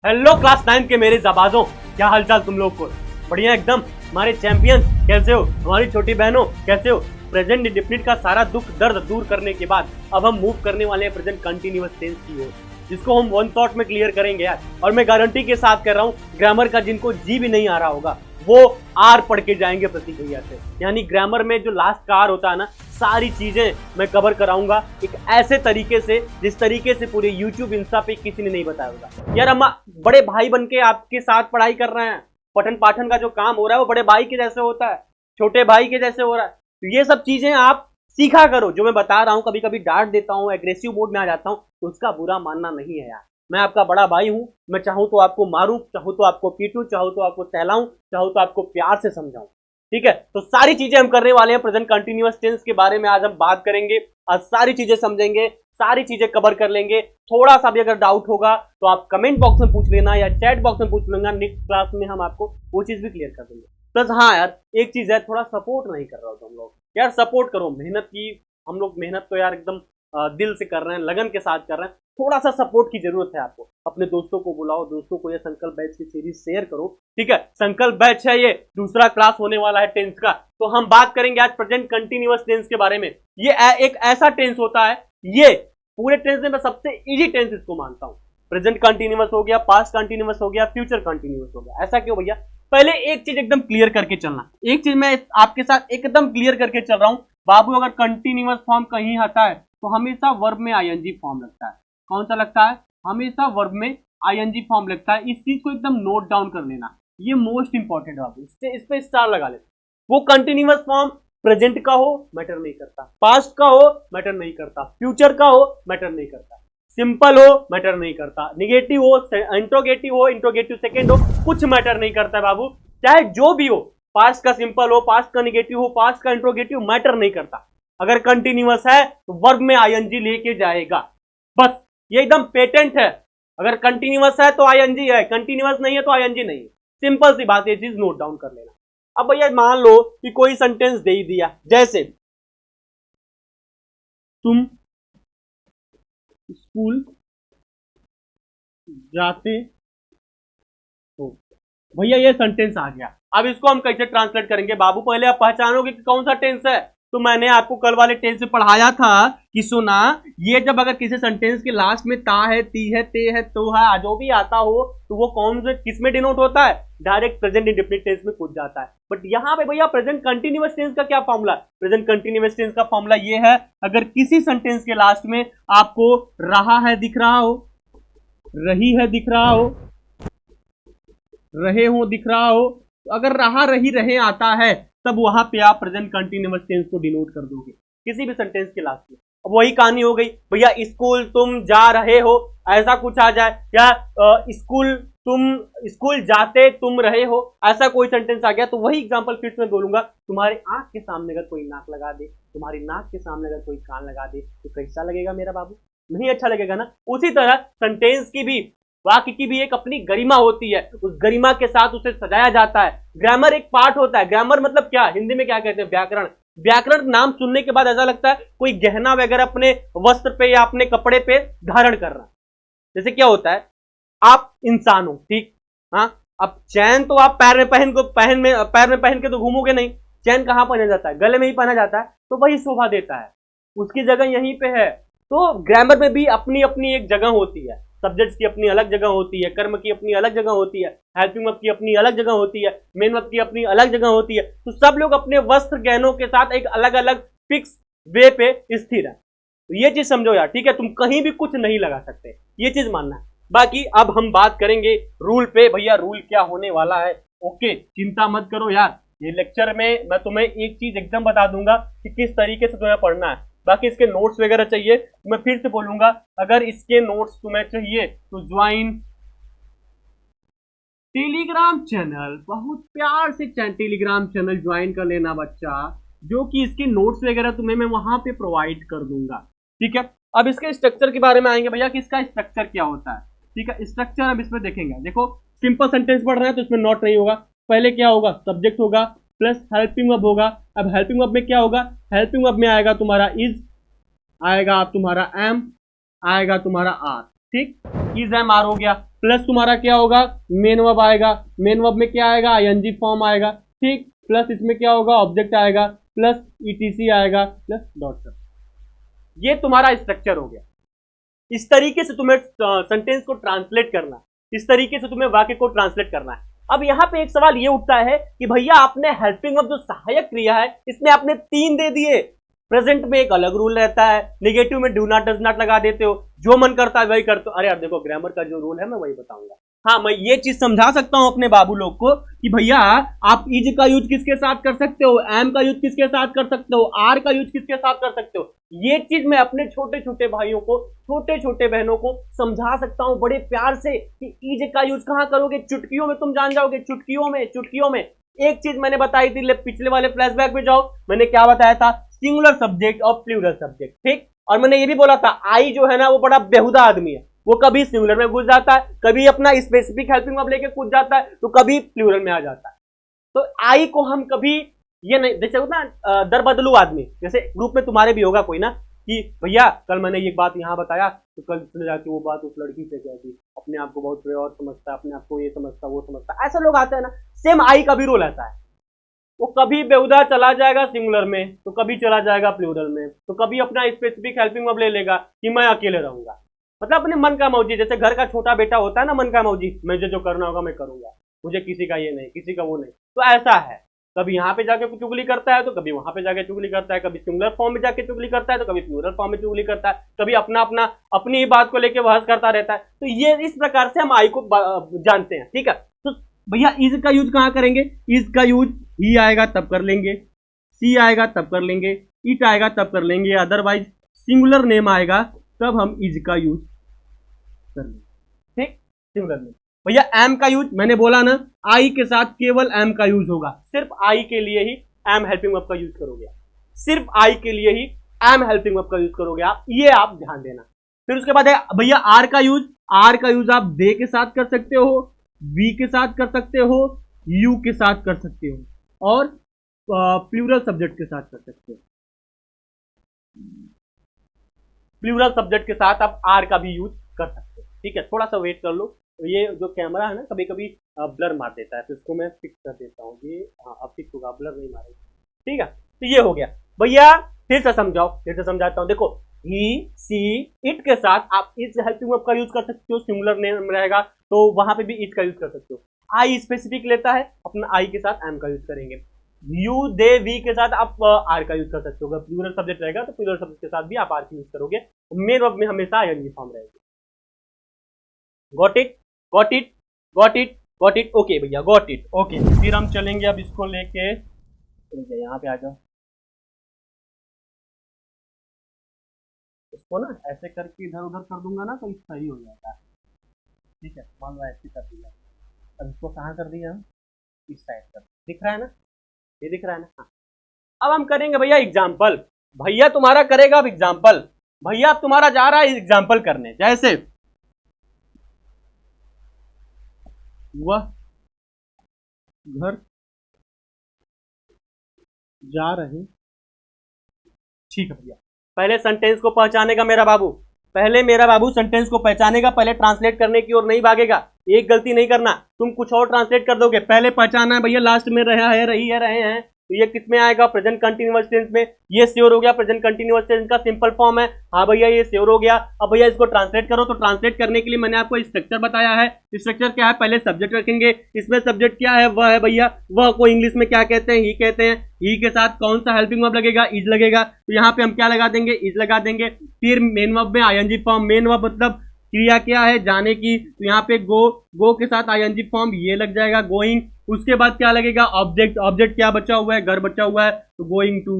Hello class 9 के मेरे जाबाजों, क्या हालचाल तुम लोग को? बढ़िया एकदम। हमारे चैंपियन कैसे हो? हमारी छोटी बहनों कैसे हो? प्रेजेंट इंडेफिनिट का सारा दुख दर्द दूर करने के बाद अब हम मूव करने वाले हैं प्रेजेंट कंटिन्यूअस टेंस की ओर, जिसको हम वन शॉट में क्लियर करेंगे यार। और मैं गारंटी के साथ कह रहा हूँ, ग्रामर का जिनको जी भी नहीं आ रहा होगा वो आर पढ़ के जाएंगे प्रतीक भैया से। यानी ग्रामर में जो लास्ट का आर होता है ना, सारी चीजें मैं कवर कराऊंगा एक ऐसे तरीके से जिस तरीके से पूरे YouTube इंस्टा पे किसी ने नहीं बताया होगा यार। हम बड़े भाई बन के आपके साथ पढ़ाई कर रहे हैं। पठन पाठन का जो काम हो रहा है वो बड़े भाई के जैसे होता है, छोटे भाई के जैसे हो रहा है। तो ये सब चीजें आप सीखा करो जो मैं बता रहा हूँ। कभी कभी डांट देता हूँ, एग्रेसिव मोड में आ जाता हूँ, तो उसका बुरा मानना नहीं है यार। मैं आपका बड़ा भाई हूँ। मैं चाहूँ तो आपको मारूं, चाहूँ तो आपको पीटूं, चाहूँ तो आपको सहलाऊं, चाहूँ तो आपको प्यार से समझाऊं। ठीक है, तो सारी चीजें हम करने वाले हैं। प्रेजेंट कंटिन्यूअस टेंस के बारे में आज हम बात करेंगे। आज सारी चीजें समझेंगे, सारी चीजें कवर कर लेंगे। थोड़ा सा भी अगर डाउट होगा तो आप कमेंट बॉक्स में पूछ लेना या चैट बॉक्स में पूछ लेना। नेक्स्ट क्लास में हम आपको वो चीज भी क्लियर कर देंगे। प्लस हाँ यार, एक चीज है, थोड़ा सपोर्ट नहीं कर रहा हो तुम लोग यार। सपोर्ट करो, मेहनत की हम लोग मेहनत तो यार एकदम दिल से कर रहे हैं, लगन के साथ कर रहे हैं। थोड़ा सा सपोर्ट की जरूरत है आपको। अपने दोस्तों को बुलाओ, दोस्तों को ये संकल्प बैच की सीरीज शेयर करो। ठीक है, संकल्प बैच है, ये दूसरा क्लास होने वाला है टेंस का। तो हम बात करेंगे आज प्रेजेंट कंटिन्यूअस टेंस के बारे में। ये एक ऐसा टेंस होता है, ये पूरे टेंस में मैं सबसे इजी टेंस इसको मानता हूं। प्रेजेंट कंटिन्यूअस हो गया, पास्ट कंटिन्यूअस हो गया, फ्यूचर कंटिन्यूअस हो गया। ऐसा क्यों भैया? पहले एक चीज एकदम क्लियर करके चलना। एक चीज मैं आपके साथ एकदम क्लियर करके चल रहा हूं बाबू। अगर कंटिन्यूअस फॉर्म कहीं आता है तो हमेशा वर्ब में आईएनजी फॉर्म लगता है। कौन सा लगता है? हमेशा वर्ब में आईएनजी फॉर्म लगता है। इस चीज को एकदम नोट डाउन कर लेना, ये मोस्ट इंपॉर्टेंट है बाबू। इस पे स्टार लगा लेना। वो कंटिन्यूअस फॉर्म प्रेजेंट का हो मैटर नहीं करता, पास्ट का हो मैटर नहीं करता, फ्यूचर का हो मैटर नहीं करता, सिंपल हो मैटर नहीं करता, निगेटिव हो, इंट्रोगेटिव सेकेंड हो, कुछ मैटर नहीं करता है बाबू। चाहे जो भी हो, पास्ट का सिंपल हो, पास्ट का निगेटिव हो, पास्ट का इंट्रोगेटिव, मैटर नहीं करता। अगर कंटिन्यूअस है तो वर्ब में आईएनजी लेके जाएगा, बस ये एकदम पेटेंट है। अगर कंटिन्यूअस है तो आईएनजी है, कंटिन्यूअस नहीं है तो आईएनजी नहीं है। सिंपल सी बात, ये चीज नोट डाउन कर लेना। अब भैया मान लो कि कोई सेंटेंस दे ही दिया, जैसे तुम स्कूल जाते हो। भैया ये सेंटेंस आ गया। अब इसको हम कैसे ट्रांसलेट करेंगे बाबू? पहले आप पहचानोगे कि कौन सा टेंस है। तो मैंने आपको कल वाले टेंस में पढ़ाया था कि सुना, ये जब अगर किसी सेंटेंस के लास्ट में ता है, ती है, ते है, तो है, जो भी आता हो तो वो कौन से किस में डिनोट होता है? डायरेक्ट प्रेजेंट इंडेफिनिट टेंस में कूद जाता है। बट यहाँ पे भैया प्रेजेंट कंटिन्यूअस टेंस का क्या फॉर्मूला? प्रेजेंट कंटिन्यूअस टेंस का फॉर्मूला ये है, अगर किसी सेंटेंस के लास्ट में आपको रहा है दिख रहा हो, रही है दिख रहा हो, रहे हो दिख रहा हो, तो अगर रहा, रही, रहे आता है तब वहां पे आप प्रेजेंट कंटिन्यूअस टेंस को डिनोट कर दोगे किसी भी सेंटेंस के लास्ट में। अब वही कहानी हो गई भैया, स्कूल तुम जा रहे हो, ऐसा कुछ आ जाए, या स्कूल तुम स्कूल जाते तुम रहे हो, ऐसा कोई सेंटेंस आ गया तो वही एग्जांपल फिर से मैं बोलूंगा। तुम्हारी आंख के सामने अगर कोई नाक लगा दे, तुम्हारी नाक के सामने अगर कोई कान लगा दे, तो कैसा लगेगा मेरा बाबू? नहीं अच्छा लगेगा ना। उसी तरह सेंटेंस की भी, वाक्य की भी एक अपनी गरिमा होती है, उस गरिमा के साथ उसे सजाया जाता है। ग्रामर एक पार्ट होता है। ग्रामर मतलब क्या? हिंदी में क्या कहते हैं? व्याकरण। व्याकरण नाम सुनने के बाद ऐसा लगता है कोई गहना वगैरह अपने वस्त्र पे या अपने कपड़े पे धारण कर रहा है। जैसे क्या होता है, आप इंसान हो, ठीक, हाँ, अब चैन तो आप पैर में पहन के तो घूमोगे नहीं। चैन कहाँ पहना जाता है? गले में ही पहना जाता है, तो वही शोभा देता है, उसकी जगह यहीं पे है। तो ग्रामर में भी अपनी अपनी एक जगह होती है। सब्जेक्ट्स की अपनी अलग जगह होती है, कर्म की अपनी अलग जगह होती है, हेल्पिंग वर्ब की अपनी अलग जगह होती है, मेन वर्ब की अपनी अलग जगह होती है। तो सब लोग अपने वस्त्र गहनों के साथ एक अलग अलग फिक्स वे पे स्थिर है। तो ये चीज समझो यार, ठीक है? तुम कहीं भी कुछ नहीं लगा सकते, ये चीज मानना है। बाकी अब हम बात करेंगे रूल पे। भैया रूल क्या होने वाला है? ओके, चिंता मत करो यार, ये लेक्चर में मैं तुम्हें एक चीज एकदम बता दूंगा कि किस तरीके से तुम्हें पढ़ना है। बाकी इसके नोट्स वगैरह चाहिए, मैं फिर से बोलूंगा, अगर इसके नोट्स तुम्हें चाहिए तो ज्वाइन टेलीग्राम चैनल, बहुत प्यार से टेलीग्राम चैनल ज्वाइन कर लेना बच्चा, जो कि इसके नोट्स वगैरह तुम्हें मैं वहां पे प्रोवाइड कर दूंगा। ठीक है, अब इसके स्ट्रक्चर के बारे में आएंगे भैया कि इसका स्ट्रक्चर क्या होता है। ठीक है, स्ट्रक्चर अब इसमें देखेंगे। देखो, सिंपल सेंटेंस पढ़ रहे हैं तो इसमें नॉट नहीं होगा। पहले क्या होगा? सब्जेक्ट होगा प्लस हेल्पिंग वर्ब होगा। अब हेल्पिंग वर्ब में क्या होगा? हेल्पिंग वर्ब में आएगा तुम्हारा इज, आएगा तुम्हारा एम, आएगा तुम्हारा आर। ठीक, इज एम आर हो गया, प्लस तुम्हारा क्या होगा, मेन वर्ब आएगा, मेन वर्ब में क्या आएगा, आईएनजी फॉर्म आएगा, ठीक, प्लस इसमें क्या होगा, ऑब्जेक्ट आएगा, प्लस ईटीसी आएगा, प्लस डॉट। ये तुम्हारा स्ट्रक्चर हो गया। इस तरीके से तुम्हें सेंटेंस को ट्रांसलेट करना, इस तरीके से तुम्हें वाक्य को ट्रांसलेट करना है। अब यहां पे एक सवाल ये उठता है कि भैया आपने हेल्पिंग वर्ब जो सहायक क्रिया है इसमें आपने 3 दे दिए, प्रेजेंट में एक अलग रूल रहता है, नेगेटिव में डू नॉट डज नॉट लगा देते हो, जो मन करता है वही करते हो। अरे यार देखो, ग्रामर का जो रूल है मैं वही बताऊंगा। हाँ, मैं ये चीज समझा सकता हूं अपने बाबू लोग को कि भैया आप इज का यूज किसके साथ कर सकते हो, एम का यूज किसके साथ कर सकते हो, आर का यूज किसके साथ कर सकते हो। ये चीज मैं अपने छोटे छोटे भाइयों को, छोटे छोटे बहनों को समझा सकता हूं बड़े प्यार से कि इज का यूज कहां करोगे, चुटकियों में तुम जान जाओगे, चुटकियों में। एक चीज मैंने बताई थी, पिछले वाले फ्लैशबैक में जाओ, मैंने क्या बताया था, सिंगुलर सब्जेक्ट और प्लूरल सब्जेक्ट, ठीक। और मैंने ये भी बोला था आई जो है ना वो बड़ा बेहुदा आदमी है, वो कभी सिंगुलर में घुस जाता है, कभी अपना स्पेसिफिक हेल्पिंग वर्ब लेके कूद जाता है, तो कभी प्लूरल में आ जाता है। तो आई को हम कभी ये नहीं, जैसे होता है दर बदलू आदमी, जैसे ग्रुप में तुम्हारे भी होगा कोई ना कि भैया कल मैंने ये बात यहाँ बताया तो कल चले जाके वो बात उस लड़की से कह दी, अपने आप को बहुत और समझता है, अपने आप को ये समझता वो समझता, ऐसे लोग आते हैं ना। सेम आई का भी रोल ऐसा है, वो कभी बेहुदा चला जाएगा सिंगुलर में, तो कभी चला जाएगा प्लूरल में, तो कभी अपना स्पेसिफिक हेल्पिंग वर्ब ले लेगा कि मैं अकेले रहूंगा, मतलब अपने मन का मौजी। जैसे घर का छोटा बेटा होता है ना, मन का मौजी, मुझे जो करना होगा मैं करूंगा, मुझे किसी का ये नहीं, किसी का वो नहीं। तो ऐसा है, कभी यहाँ पे जाके चुगली करता है तो कभी वहां पे जाके चुगली करता है, कभी सिंगुलर फॉर्म में जाके चुगली करता है तो कभी प्लूरल फॉर्म में चुगली करता है, कभी अपना अपना अपनी ही बात को लेके बहस करता रहता है। तो ये इस प्रकार से हम आई को जानते हैं, ठीक है। तो भैया इज का यूज कहाँ करेंगे, इज का यूज ही आएगा तब कर लेंगे, सी आएगा तब कर लेंगे, इट आएगा तब कर लेंगे, अदरवाइज सिंगुलर नेम आएगा तब हम इज का यूज कर लेंगे, ठीक। Singular name. भैया एम का यूज मैंने बोला ना, आई के साथ केवल एम का यूज होगा, सिर्फ आई के लिए ही एम हेल्पिंग वर्ब का यूज करोगे, सिर्फ आई के लिए ही एम हेल्पिंग वर्ब का यूज करोगे आप, ये आप ध्यान देना। फिर उसके बाद है भैया आर का यूज, आर का यूज आप दे के साथ कर सकते हो, वी के साथ कर सकते हो, यू के साथ कर सकते हो और प्लूरल सब्जेक्ट के साथ कर सकते हो। प्लूरल सब्जेक्ट के साथ आप आर का भी यूज कर सकते हो, ठीक है। थोड़ा सा वेट कर लो, तो ये जो कैमरा है ना कभी कभी ब्लर मार देता है, तो इसको मैं फिक्स कर देता हूँ। ये हाँ अब फिक्स होगा, ब्लर नहीं मारेगा, ठीक है। तो ये हो गया भैया, फिर से समझाओ, फिर से समझाता हूँ। देखो ही सी इट के साथ आप इस हेल्पिंग वर्ब का यूज कर सकते हो, सिंगुलर नेम रहेगा तो वहां पे भी इट का यूज कर सकते हो। आई स्पेसिफिक लेता है, अपना आई के साथ एम का यूज करेंगे। यू दे वी के साथ आप आर का यूज कर सकते हो, अगर प्लूरल सब्जेक्ट रहेगा तो प्लूरल सब्जेक्ट के साथ भी आप आर का यूज करोगे। मेन वर्ब में हमेशा आईएनजी फॉर्म रहेगी। Got it, got it, got it, got it, okay भैया गॉट इट, ओके। फिर हम चलेंगे अब इसको लेके, यहाँ पे आ जाओ, इसको ना ऐसे करके इधर उधर कर दूंगा ना तो ये सही हो जाता है, ठीक है। मान लो ऐसे कर दिया, अब इसको कहाँ कर दिया हम, इस साइड कर, दिख रहा है ना, ये दिख रहा है ना। हाँ, अब हम करेंगे भैया एग्जाम्पल, भैया तुम्हारा करेगा अब एग्जाम्पल, भैया अब तुम्हारा जा रहा है एग्जाम्पल करने। जैसे वह घर जा रहे, ठीक है भैया। पहले सेंटेंस को पहचानेगा मेरा बाबू, पहले मेरा बाबू सेंटेंस को पहचानेगा, पहले ट्रांसलेट करने की ओर नहीं भागेगा। एक गलती नहीं करना, तुम कुछ और ट्रांसलेट कर दोगे, पहले पहचाना है भैया लास्ट में रहा है, रही है, रहे हैं, तो ये किस में आएगा, प्रेजेंट कंटिन्यूअस टेंस में। ये श्योर हो गया, प्रेजेंट कंटिन्यूअस टेंस का सिंपल फॉर्म है। हाँ भैया ये श्योर हो गया। अब भैया इसको ट्रांसलेट करो, तो ट्रांसलेट करने के लिए मैंने आपको स्ट्रक्चर बताया है। स्ट्रक्चर क्या है, पहले सब्जेक्ट रखेंगे, इसमें सब्जेक्ट क्या है, वह है भैया, वह को इंग्लिश में क्या कहते हैं, ही कहते हैं। ही के साथ कौन सा हेल्पिंग वर्ब लगेगा, इज लगेगा, तो यहाँ पे हम क्या लगा देंगे, इज लगा देंगे। फिर मेन वर्ब में आईएनजी फॉर्म, मेन वर्ब मतलब क्रिया क्या है, जाने की, तो यहाँ पे गो, गो के साथ आईएनजी फॉर्म ये लग जाएगा, गोइंग। उसके बाद क्या लगेगा, ऑब्जेक्ट, ऑब्जेक्ट क्या बचा हुआ है, घर बचा हुआ है, तो गोइंग टू।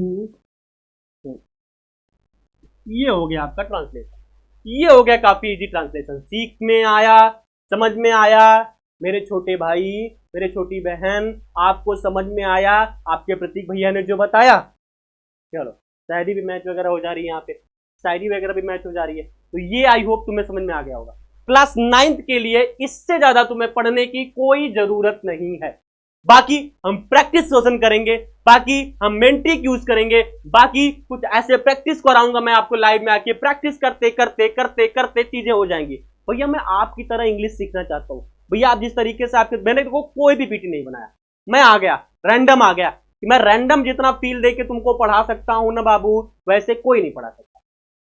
ये हो गया आपका ट्रांसलेशन, ये हो गया काफी इजी ट्रांसलेशन। सीख में आया, समझ में आया मेरे छोटे भाई, मेरे छोटी बहन, आपको समझ में आया आपके प्रतीक भैया ने जो बताया। चलो शायरी भी मैच वगैरह हो जा रही है, यहाँ पे शायरी वगैरह भी मैच हो जा रही है, तो ये आई होप तुम्हें समझ में आ गया होगा। क्लास 9th के लिए इससे ज्यादा तुम्हें पढ़ने की कोई जरूरत नहीं है। बाकी हम प्रैक्टिस सेशन करेंगे, बाकी हम मेंट्रिक यूज करेंगे, बाकी कुछ ऐसे प्रैक्टिस कराऊंगा मैं आपको लाइव में आके, प्रैक्टिस करते करते करते करते चीजें हो जाएंगी। भैया मैं आपकी तरह इंग्लिश सीखना चाहता हूँ। भैया आप जिस तरीके से आपके, मैंने तो कोई भी पीटी नहीं बनाया, मैं आ गया रैंडम आ गया कि मैं रैंडम जितना फील दे के तुमको पढ़ा सकता हूं ना बाबू, वैसे कोई नहीं पढ़ा सकता।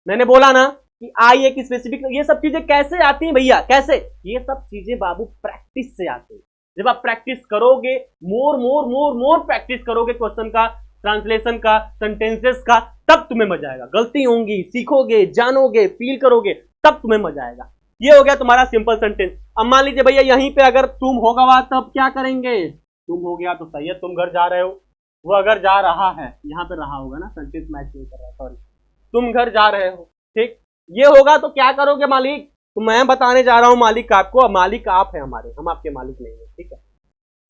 मैंने बोला ना कि आई एक स्पेसिफिक, ये सब चीजें कैसे आती हैं भैया, कैसे? ये सब चीजें बाबू प्रैक्टिस से आती है। जब आप प्रैक्टिस करोगे, मोर मोर मोर मोर प्रैक्टिस करोगे क्वेश्चन का, ट्रांसलेशन का, सेंटेंसेस का, तब तुम्हें मजा आएगा। गलती होंगी, सीखोगे, जानोगे, फील करोगे, तब तुम्हें मजा आएगा। ये हो गया तुम्हारा सिंपल सेंटेंस। अब मान लीजिए भैया यहीं पे अगर तुम होगा तब क्या करेंगे? तुम हो गया तो सही है, तुम घर जा रहे हो, वो अगर जा रहा है, यहाँ पे रहा होगा ना, सेंटेंस मैच नहीं कर रहा, सॉरी, तुम घर जा रहे हो, ठीक, ये होगा तो क्या करोगे मालिक? तो मैं बताने जा रहा हूं मालिक आपको, मालिक आप है हमारे, हम आपके मालिक नहीं है, ठीक है,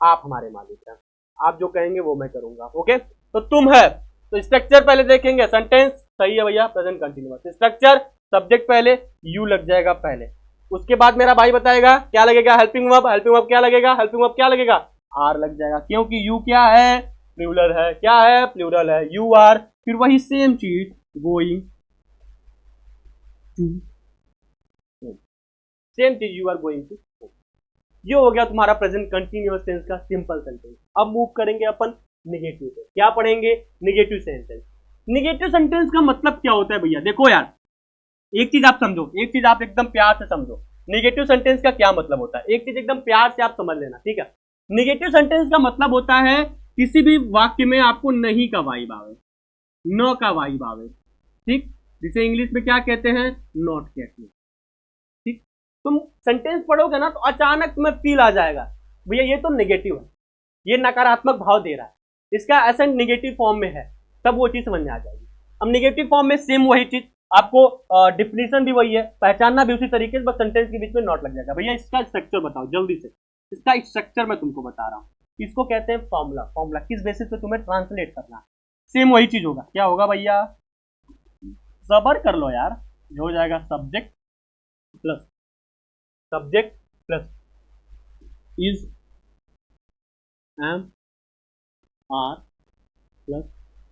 आप हमारे मालिक हैं, आप जो कहेंगे वो मैं करूंगा, ओके। तो तुम है, तो स्ट्रक्चर पहले देखेंगे, सेंटेंस सही है भैया, प्रेजेंट कंटिन्यूअस, स्ट्रक्चर सब्जेक्ट पहले, यू लग जाएगा पहले, उसके बाद मेरा भाई बताएगा क्या लगेगा, हेल्पिंग वर्ब, हेल्पिंग वर्ब क्या लगेगा, हेल्पिंग वर्ब क्या लगेगा, आर लग जाएगा, क्योंकि यू क्या है, प्लूरल है, क्या है, प्लूरल है, यू आर, फिर वही सेम चीज, गोइंग टू, सेम चीज, यू आर गोइंग टू। ये हो गया तुम्हारा प्रेजेंट कंटिन्यूअस टेंस का सिंपल सेंटेंस। अब मूव करेंगे अपन नेगेटिव पे, क्या पढ़ेंगे, नेगेटिव सेंटेंस। नेगेटिव सेंटेंस का मतलब क्या होता है भैया? देखो यार, एक चीज आप समझो, एक चीज आप एकदम प्यार से समझो, नेगेटिव सेंटेंस का क्या मतलब होता है, एक चीज एकदम प्यार से आप समझ लेना, ठीक है। नेगेटिव सेंटेंस का मतलब होता है किसी भी वाक्य में आपको नहीं का वाइब आवे, न का वाइब आवे, ठीक, जिसे इंग्लिश में क्या कहते हैं, नॉट कहते हैं, ठीक। तुम सेंटेंस पढ़ोगे ना तो अचानक तुम्हें फील आ जाएगा भैया ये तो नेगेटिव है, ये नकारात्मक भाव दे रहा है, इसका एसेंट नेगेटिव फॉर्म में है, तब वो चीज समझ में आ जाएगी। अब नेगेटिव फॉर्म में सेम वही चीज आपको, डिफिनीशन भी वही है, पहचानना भी उसी तरीके से, बस सेंटेंस के बीच में नॉट लग जाएगा। भैया इसका स्ट्रक्चर बताओ जल्दी से, इसका स्ट्रक्चर मैं तुमको बता रहा हूँ, इसको कहते हैं फॉर्मूला। फॉर्मूला किस बेसिस पे तुम्हें ट्रांसलेट करना है, सेम वही चीज होगा, क्या होगा भैया, सबर कर लो यार, जो हो जाएगा subject plus is, am, are plus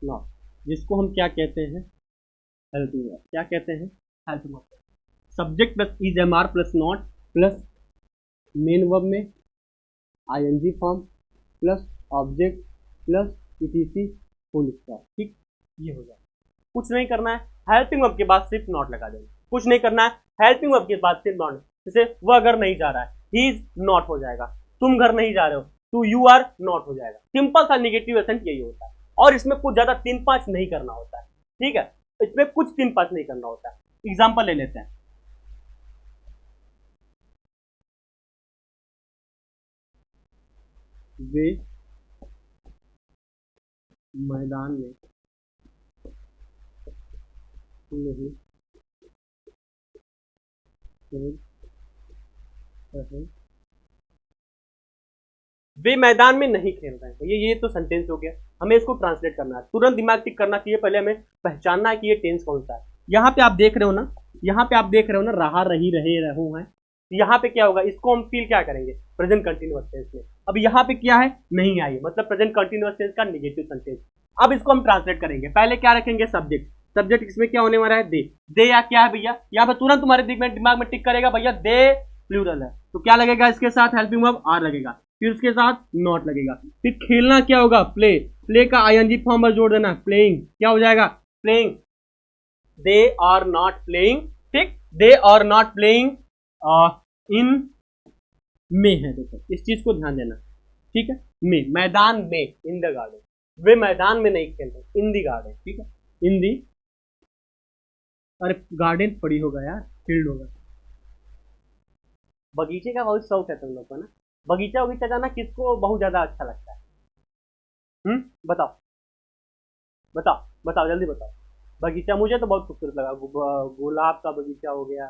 not, जिसको हम क्या कहते हैं, हेल्पिंग वर्ब। क्या कहते हैं, helping verb. Subject plus is, am, are plus not plus main verb में ING form plus object plus ETC full stop, ठीक, ये हो जाए। कुछ नहीं करना है, हेल्पिंग वर्ब के बाद सिर्फ नॉट लगा देना, कुछ नहीं करना है, हेल्पिंग वर्ब के बाद सिर्फ नॉट, जैसे वह घर नहीं जा रहा है, ही इज नॉट हो जाएगा, तुम घर नहीं जा रहे हो, टू यू आर नॉट हो जाएगा। सिंपल सा नेगेटिव एसेंट यही होता है, और इसमें कुछ ज्यादा 3-5 नहीं करना होता है, ठीक है, इसमें कुछ 3-5 नहीं करना होता है। एग्जाम्पल ले लेते हैं, वे मैदान में नहीं खेल रहे, वे मैदान में नहीं खेल रहे हैं, तो ये तो सेंटेंस हो गया, हमें इसको ट्रांसलेट करना है, तुरंत दिमाग टिक करना चाहिए, पहले हमें पहचानना है कि ये टेंस कौन सा है। यहाँ पे आप देख रहे हो ना, यहाँ पे आप देख रहे हो ना, रहा, रही, रहे, रहूं है, तो यहाँ पे क्या होगा, इसको हम फील क्या करेंगे, प्रेजेंट कंटिन्यूअस टेंस में। अब यहाँ पे क्या है, नहीं आई, मतलब प्रेजेंट कंटिन्यूअस टेंस का नेगेटिव सेंटेंस। अब इसको हम ट्रांसलेट करेंगे, पहले क्या रखेंगे, सब्जेक्ट, सब्जेक्ट इसमें क्या होने वाला है, दे, दे या क्या है भैया, यहाँ पे तुरंत तुम्हारे दिमाग में टिक करेगा भैया, दे प्लूरल है, तो क्या लगेगा, इसके साथ हेल्पिंग वर्ब आर लगेगा, फिर उसके साथ नॉट लगेगा, फिर खेलना क्या होगा, प्ले, प्ले का आईएनजी फॉर्म पर जोड़ देना, प्लेइंग, क्या हो जाएगा, playing, they are not playing, ठीक, दे आर नॉट प्लेइंग इन में है, देखो इस चीज को ध्यान देना, ठीक है, में, मैदान में, इन द गार्डन, वे मैदान में नहीं खेल रहे, इन दी गार्डन, ठीक है, इन दी, अरे गार्डन पड़ी होगा यार, फील्ड होगा, बगीचे का बहुत शौक है तुम लोग को ना, बगीचा बगीचा जाना किसको बहुत ज्यादा अच्छा लगता है, बताओ बताओ बताओ, जल्दी बताओ। बगीचा मुझे तो बहुत खूबसूरत लगा, गुलाब का बगीचा हो गया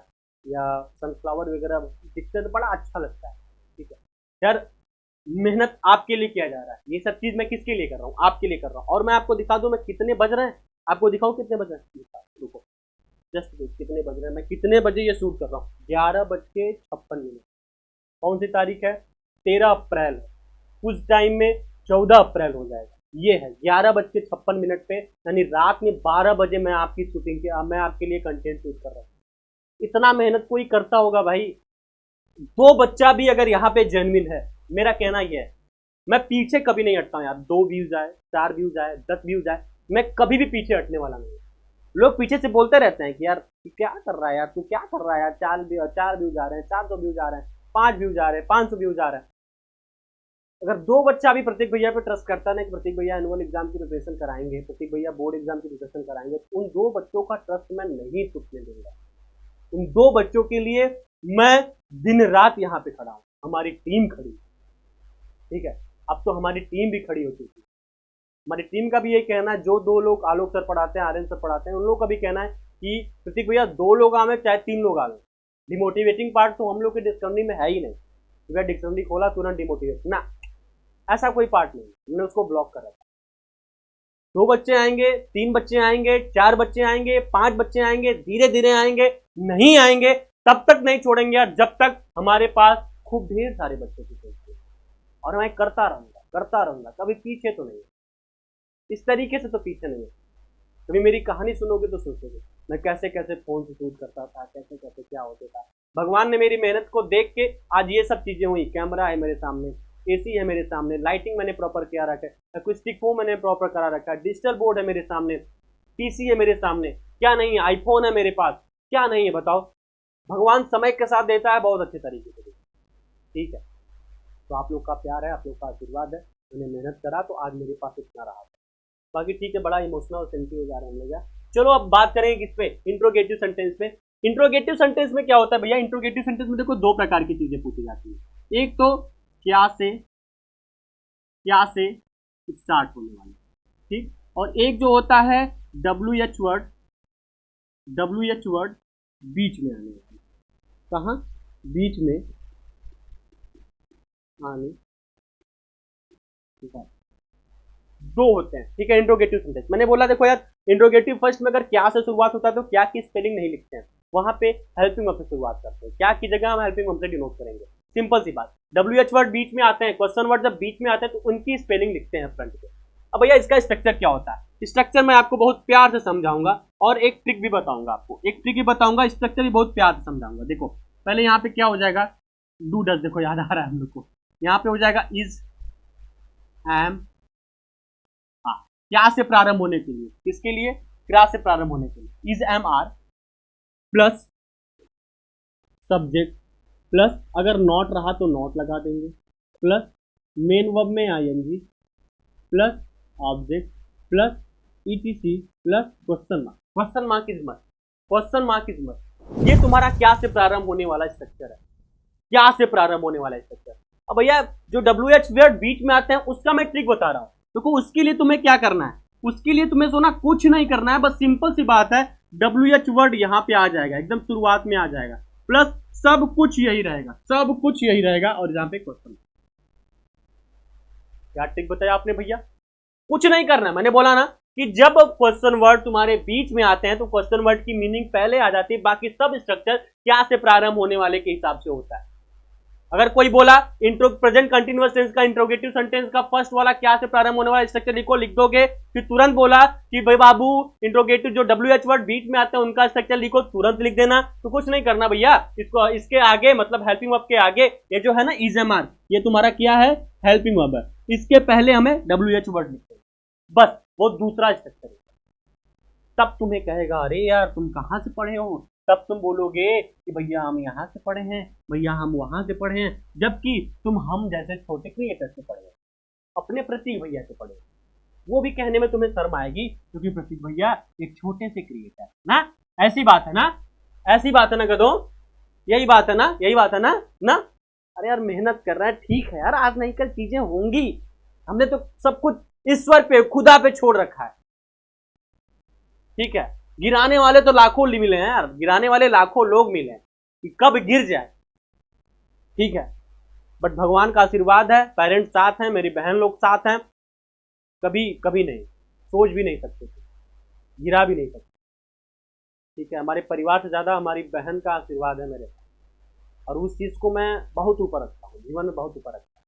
या सनफ्लावर वगैरह दिखते तो बड़ा अच्छा लगता है, ठीक है यार। मेहनत आपके लिए किया जा रहा है, ये सब चीज मैं किसके लिए कर रहा हूँ, आपके लिए कर रहा हूँ, और मैं आपको दिखा दूं मैं कितने बज रहे हैं, आपको दिखाऊं कितने बज रहे हैं, रुको जस्ट कितने बज रहे हैं, मैं कितने बजे ये शूट कर रहा हूँ, 11:56। कौन सी तारीख है, 13 अप्रैल है, कुछ टाइम में 14 अप्रैल हो जाएगा, ये है 11:56 पे, यानी रात में 12 बजे मैं आपकी शूटिंग के, मैं आपके लिए कंटेंट शूट कर रहा हूँ, इतना मेहनत कोई करता होगा भाई। दो बच्चा भी अगर यहाँ पे जेन्युइन है, मेरा कहना यह है, मैं पीछे कभी नहीं हटता हूँ यार। 2 व्यूज आए, 4 व्यूज आए, 10 व्यूज आए, मैं कभी भी पीछे हटने वाला नहीं हूँ। लोग पीछे से बोलते रहते हैं कि यार तू क्या कर रहा है यार, तू क्या कर रहा है यार, 4 व्यूज आ रहे हैं, 400 व्यूज आ रहे हैं, 5 व्यूज आ रहे हैं, 500 व्यूज आ रहे हैं। अगर दो बच्चा भी प्रतीक भैया पे ट्रस्ट करता ना कि प्रतीक भैया एनुअल एग्जाम की प्रिपरेशन कराएंगे, प्रतीक भैया बोर्ड एग्जाम की प्रिपरेशन कराएंगे, तो उन दो बच्चों का ट्रस्ट मैं नहीं टूटने दूंगा। उन दो बच्चों के लिए मैं दिन रात यहाँ पे खड़ा हूँ। हमारी टीम खड़ी, ठीक है। अब तो हमारी टीम भी खड़ी हो चुकी है। हमारी टीम का भी ये कहना है, जो 2 लोग आलोक सर पढ़ाते हैं, आर्यन सर पढ़ाते हैं, उन लोगों का भी कहना है कि प्रतीक भैया 2 लोग आवे चाहे 3 लोग आवे, डिमोटिवेटिंग पार्ट तो हम लोग के डिक्शनरी में है ही नहीं। अगर डिक्शनरी खोला तुरंत डिमोटिवेट ना, ऐसा कोई पार्ट नहीं, हमने उसको ब्लॉक कर रखा। 2 बच्चे आएंगे, 3 बच्चे आएंगे, 4 बच्चे आएंगे, 5 बच्चे आएंगे, धीरे धीरे आएंगे, नहीं आएंगे तब तक नहीं छोड़ेंगे यार, जब तक हमारे पास खूब ढेर सारे बच्चों की सोच। और मैं करता रहूंगा, कभी पीछे तो नहीं, इस तरीके से तो पीछे नहीं है। कभी मेरी कहानी सुनोगे तो सोचोगे मैं कैसे कैसे फोन से शूट करता था, कैसे कैसे क्या होता था। भगवान ने मेरी मेहनत को देख के आज ये सब चीजें हुई। कैमरा है मेरे सामने, एसी है मेरे सामने, लाइटिंग मैंने प्रॉपर किया रखा है, एक्यूस्टिक फोम मैंने प्रॉपर करा रखा है, डिजिटल बोर्ड है मेरे सामने, पीसी है मेरे सामने, क्या नहीं है, आईफोन है मेरे पास, क्या नहीं है बताओ। भगवान समय के साथ देता है बहुत अच्छे तरीके से, ठीक है। तो आप लोग का प्यार है, आप लोग का आशीर्वाद है, मैंने मेहनत करा तो आज मेरे पास इतना रहा। बाकी ठीक है, बड़ा इमोशनल और सेंसिटिव हो जा रहे हैं हम लोग। चलो अब बात करें किस पे, इंट्रोगेटिव सेंटेंस पे। इंट्रोगेटिव सेंटेंस में क्या होता है भैया? इंट्रोगेटिव सेंटेंस में देखो 2 प्रकार की चीजें पूछी जाती है। एक तो क्या से स्टार्ट होने वाली, ठीक, और एक जो होता है WH वर्ड बीच में आने वाली। कहाँ? बीच में आने, ठीक है, 2 होते हैं, ठीक है। इंट्रोगेटिव सेंटेंस मैंने बोला देखो यार, इंट्रोगेटिव फर्स्ट में अगर क्या से शुरुआत होता है तो क्या की स्पेलिंग नहीं लिखते हैं, वहां पे हेल्पिंग वर्ब से शुरुआत करते हैं। क्या की जगह हम हेल्पिंग वर्ब से डिनोट करेंगे, सिंपल सी बात। WH वर्ड बीच में आते हैं, क्वेश्चन वर्ड जब बीच में आते हैं तो उनकी स्पेलिंग लिखते हैं फ्रंट पे। अब भैया इसका स्ट्रक्चर क्या होता है? स्ट्रक्चर मैं आपको बहुत प्यार से समझाऊंगा और एक ट्रिक भी बताऊंगा आपको, स्ट्रक्चर भी बहुत प्यार से समझाऊंगा। देखो पहले यहाँ पे क्या हो जाएगा, डू डज, देखो याद आ रहा है हम लोग को। यहाँ पे हो जाएगा इज, एम, क्या से प्रारंभ होने के लिए, किसके लिए? क्रिया से प्रारंभ होने के लिए। Is, am, are plus subject plus अगर नॉट रहा तो नॉट लगा देंगे, प्लस मेन वर्ब में ING plus object plus ETC plus question mark is must. ये तुम्हारा क्या से प्रारंभ होने वाला स्ट्रक्चर है, क्या से प्रारंभ होने वाला स्ट्रक्चर। अब भैया जो WH वर्ड बीच में आते हैं उसका मैं ट्रिक बता रहा हूं। देखो उसके लिए तुम्हें क्या करना है, उसके लिए तुम्हें सोना कुछ नहीं करना है, बस सिंपल सी बात है, WH वर्ड यहां पे आ जाएगा, एकदम शुरुआत में आ जाएगा, प्लस सब कुछ यही रहेगा और यहां पे क्वेश्चन। क्या ट्रिक बताया आपने भैया? कुछ नहीं करना है। मैंने बोला ना कि जब क्वेश्चन वर्ड तुम्हारे बीच में आते हैं तो क्वेश्चन वर्ड की मीनिंग पहले आ जाती है, बाकी सब स्ट्रक्चर क्या से प्रारंभ होने वाले के हिसाब से होता है। अगर कोई बोला प्रेजेंट कंटिन्यूअस टेंस का इंट्रोगेटिव सेंटेंस का फर्स्ट वाला क्या से प्रारंभ होने वाला स्ट्रक्चर लिखो, लिख दोगे। फिर तुरंत बोला कि भाई बाबू इंट्रोगेटिव जो WH वर्ड बीच में आते हैं उनका स्ट्रक्चर लिखो, तुरंत लिख देना। तो कुछ नहीं करना भैया, इसको इसके आगे मतलब हेल्पिंग वर्ब के आगे ये जो है ना इज, एम, आर, ये तुम्हारा क्या है? हेल्पिंग वर्ब है। इसके पहले हमें WH वर्ड लिखते हैं, बस वो दूसरा स्ट्रक्चर है। तब तुम्हें कहेगा अरे यार तुम कहां से पढ़े हो, तब तुम बोलोगे कि भैया हम यहाँ से पढ़े हैं, भैया हम वहां से पढ़े हैं, जबकि तुम हम जैसे छोटे क्रिएटर से पढ़े हैं, अपने प्रतीक भैया से पढ़े। वो भी कहने में तुम्हें शर्म आएगी क्योंकि प्रतीक भैया एक छोटे से क्रिएटर ना, ऐसी बात है ना गधो, यही बात है ना। अरे यार मेहनत कर रहा है, ठीक है यार, आज नहीं कल चीजें होंगी, हमने तो सब कुछ ईश्वर पे, खुदा पे छोड़ रखा है, ठीक है। गिराने वाले तो लाखों मिले हैं यार, गिराने वाले लाखों लोग मिले हैं कि कब गिर जाए, ठीक है। बट भगवान का आशीर्वाद है, पेरेंट्स साथ हैं, मेरी बहन लोग साथ हैं, कभी नहीं सोच भी नहीं सकते थे, गिरा भी नहीं सकते, ठीक है। हमारे परिवार से ज्यादा हमारी बहन का आशीर्वाद है मेरे पास, और उस चीज को मैं बहुत ऊपर रखता हूँ, जीवन में बहुत ऊपर रखता हूँ,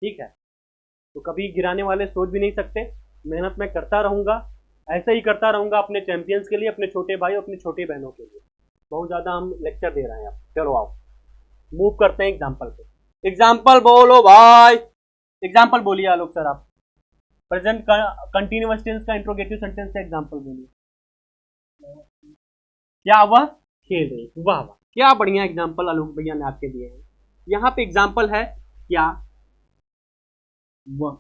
ठीक है। तो कभी गिराने वाले सोच भी नहीं सकते। मेहनत मैं करता रहूंगा, ऐसे ही करता रहूंगा अपने चैंपियंस के लिए, अपने छोटे भाई, अपनी छोटी बहनों के लिए। बहुत ज्यादा हम लेक्चर दे रहे हैं अब। चलो आओ मूव करते हैं एग्जाम्पल पे। एग्जाम्पल बोलो भाई, एग्जाम्पल बोलिए आलोक सर आप। प्रेजेंट कंटिन्यूअस टेंस का इंट्रोगेटिव सेंटेंस का एग्जाम्पल बोलिए। क्या वह खेल रही, वाह वाह क्या बढ़िया एग्जाम्पल आलोक भैया ने आपके दिए हैं। यहाँ पे एग्जाम्पल है क्या वह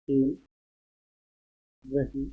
खेल रही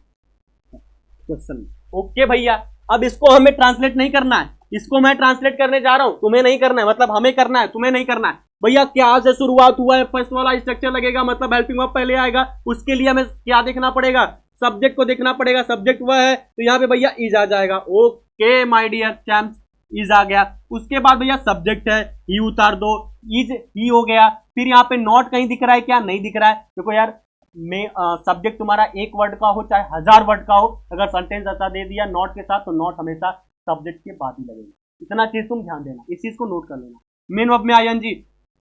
क्वेश्चन। ओके भैया, अब इसको हमें ट्रांसलेट नहीं करना है, इसको मैं ट्रांसलेट करने जा रहा हूं, तुम्हें नहीं करना है, मतलब हमें करना है तुम्हें नहीं करना है। भैया क्या से शुरुआत हुआ है, फर्स्ट वाला स्ट्रक्चर लगेगा, मतलब हेल्पिंग वर्ब पहले आएगा। उसके लिए हमें क्या देखना पड़ेगा, सब्जेक्ट को देखना पड़ेगा। सब्जेक्ट वह है तो यहाँ पे भैया इज आ जाएगा। Okay my dear champs, is आ गया। उसके बाद भैया सब्जेक्ट है, ही उतार दो, इज ही हो गया। फिर यहाँ पे नॉट कहीं दिख रहा है क्या, नहीं दिख रहा है। देखो यार में सब्जेक्ट तुम्हारा एक वर्ड का हो चाहे 1000 वर्ड का हो, अगर सेंटेंस ऐसा दे दिया नॉट के साथ तो नॉट हमेशा सब्जेक्ट के बाद ही लगेगा। इतना चीज तुम ध्यान देना, इस चीज को नोट कर लेना। मेन वर्ब में ING,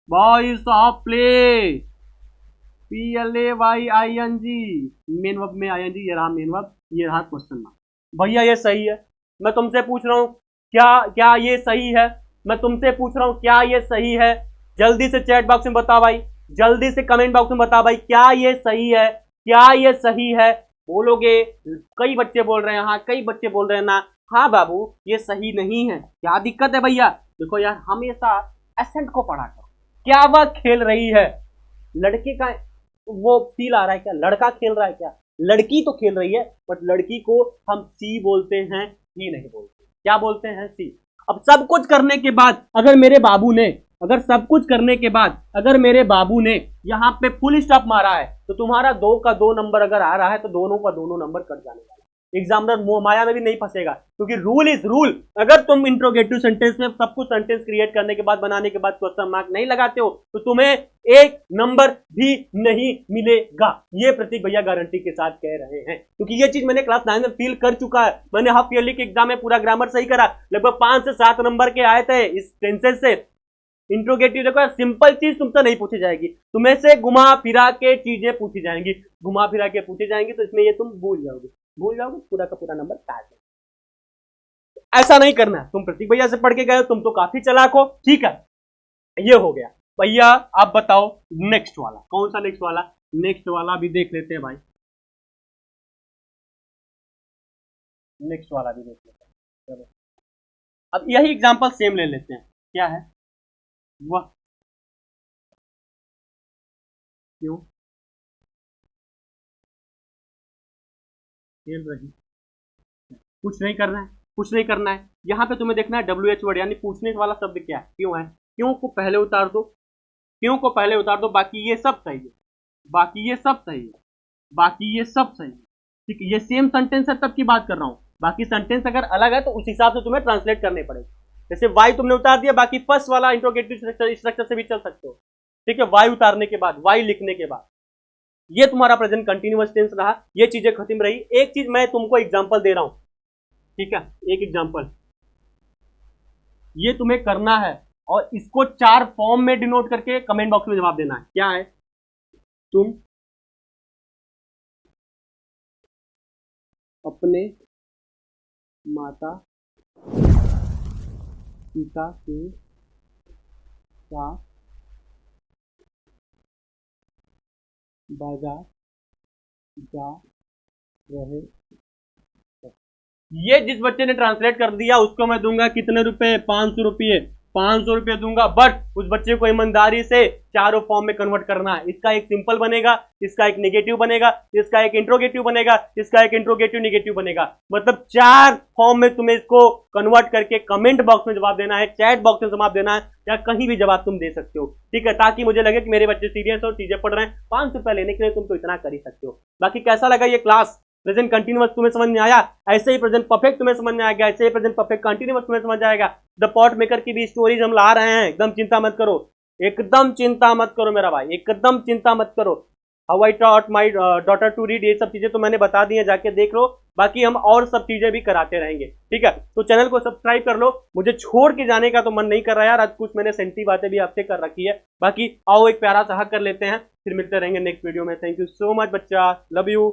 boys of play, PLAYING, main verb में आईएनजी, ये रहा मेन वर्ब, ये रहा क्वेश्चन मार्क। भैया ये सही है, मैं तुमसे पूछ रहा हूं क्या क्या ये सही है, मैं तुमसे पूछ रहा हूं क्या ये सही है। जल्दी से चैट बॉक्स में बता भाई, जल्दी से कमेंट बॉक्स में बता भाई क्या ये सही है, क्या ये सही है। बोलोगे, कई बच्चे बोल रहे हैं हाँ, कई बच्चे बोल रहे हैं ना। हाँ बाबू ये सही नहीं है, क्या दिक्कत है भैया। देखो यार हमेशा एसेंट को पढ़ा करो। क्या वह खेल रही है, लड़के का वो फील आ रहा है क्या, लड़का खेल रहा है क्या, लड़की तो खेल रही है, बट लड़की को हम सी बोलते हैं, ही नहीं बोलते, क्या बोलते हैं, सी। अब सब कुछ करने के बाद अगर मेरे बाबू ने, अगर सब कुछ करने के बाद अगर मेरे बाबू ने यहाँ पे फुल स्टॉप मारा है तो तुम्हारा 2 का 2 नंबर अगर आ रहा है तो दोनों का दोनों नंबर कट जाने वाला। एग्जामिनर मोह माया में भी नहीं फंसेगा, क्योंकि रूल इज रूल। अगर तुम इंट्रोगेटिव सेंटेंस में सब कुछ सेंटेंस क्रिएट करने के बाद, बनाने के बाद क्वेश्चन मार्क नहीं लगाते हो तो तुम्हें 1 नंबर भी नहीं मिलेगा। ये प्रतीक भैया गारंटी के साथ कह रहे हैं, क्योंकि ये चीज मैंने क्लास 9 में फील कर चुका है। मैंने हाफ ईयरली के एग्जाम में पूरा ग्रामर सही करा, लगभग 5 से 7 नंबर के आए थे इस टेंसेस से। इंट्रोगेटिव देखो सिंपल चीज तुमसे नहीं पूछी जाएगी, तुम्हें से घुमा फिरा के चीजें पूछी जाएंगी, घुमा फिरा के पूछी जाएंगी, तो इसमें ये तुम भूल जाओगे पूरा का पूरा नंबर काट। ऐसा नहीं करना है। तुम प्रतीक भैया से पढ़ के गए, तुम तो काफी चालाक हो, ठीक है ये हो गया। भैया आप बताओ नेक्स्ट वाला कौन सा, नेक्स्ट वाला, नेक्स्ट वाला भी देख लेते हैं भाई, नेक्स्ट वाला भी देख लेते हैं। चलो अब यही एग्जांपल सेम ले लेते हैं। क्या है, वह क्यों खेल रही, कुछ नहीं करना है, कुछ नहीं करना है। यहाँ पे तुम्हें देखना है WH वर्ड, यानी पूछने वाला शब्द क्या है, क्यों है। क्यों को पहले उतार दो, क्यों को पहले उतार दो, बाकी ये सब सही है, बाकी ये सब सही है, बाकी ये सब सही है, ठीक है। ये सेम सेंटेंस है तब की बात कर रहा हूँ, बाकी सेंटेंस अगर अलग है तो उस हिसाब से तुम्हें ट्रांसलेट करने पड़ेगा। जैसे वाई तुमने उतार दिया, बाकी फर्स्ट वाला इंट्रोगेटिव स्ट्रक्चर से भी चल सकते हो, ठीक है। वाई उतारने के बाद, वाई लिखने के बाद, ये तुम्हारा प्रेजेंट कंटिन्यूअस टेंस रहा, ये चीजें खत्म रही। एक चीज मैं तुमको एग्जांपल दे रहा हूं, ठीक है, एक एग्जांपल ये तुम्हें करना है और इसको 4 फॉर्म में डिनोट करके कमेंट बॉक्स में जवाब देना है। क्या है, तुम अपने माता पिता के साथ बाजार जा रहे। ये जिस बच्चे ने ट्रांसलेट कर दिया उसको मैं दूंगा कितने रुपए, 500 रुपये, 500 रुपये दूंगा। बट उस बच्चे को ईमानदारी से चारों फॉर्म में कन्वर्ट करना है। इसका एक सिंपल बनेगा, इसका एक नेगेटिव बनेगा, इसका एक इंट्रोगेटिव बनेगा, इसका एक इंट्रोगेटिव नेगेटिव बनेगा। मतलब 4 फॉर्म में तुम्हें इसको कन्वर्ट करके कमेंट बॉक्स में जवाब देना है, चैट बॉक्स में जवाब देना है, या कहीं भी जवाब तुम दे सकते हो, ठीक है, ताकि मुझे लगे कि मेरे बच्चे सीरियस और चीजें पढ़ रहे हैं। 500 रुपये लेने के लिए तुम तो इतना कर ही सकते हो। बाकी कैसा लगा ये क्लास, प्रेजेंट कंटिन्यूअस तुम्हें समझ में आया, ऐसे ही प्रेजेंट परफेक्ट तुम्हें समझ में आएगा, ऐसे ही प्रेजेंट परफेक्ट कंटिन्यूअस तुम्हें समझ आएगा। द पॉट मेकर की भी स्टोरीज हम ला रहे हैं, एकदम चिंता मत करो, एकदम चिंता मत करो मेरा भाई, एकदम चिंता मत करो। How I taught my daughter to read, ये सब चीजें तो मैंने बता दी है, जाके देख लो। बाकी हम और सब चीजें भी कराते रहेंगे, ठीक है। तो चैनल को सब्सक्राइब कर लो, मुझे छोड़ के जाने का तो मन नहीं कर रहा यार, आज कुछ मैंने सेंटी बातें भी आपसे कर रखी है। बाकी आओ एक प्यारा सा हक कर लेते हैं, फिर मिलते रहेंगे नेक्स्ट वीडियो में। थैंक यू सो मच बच्चा, लव यू।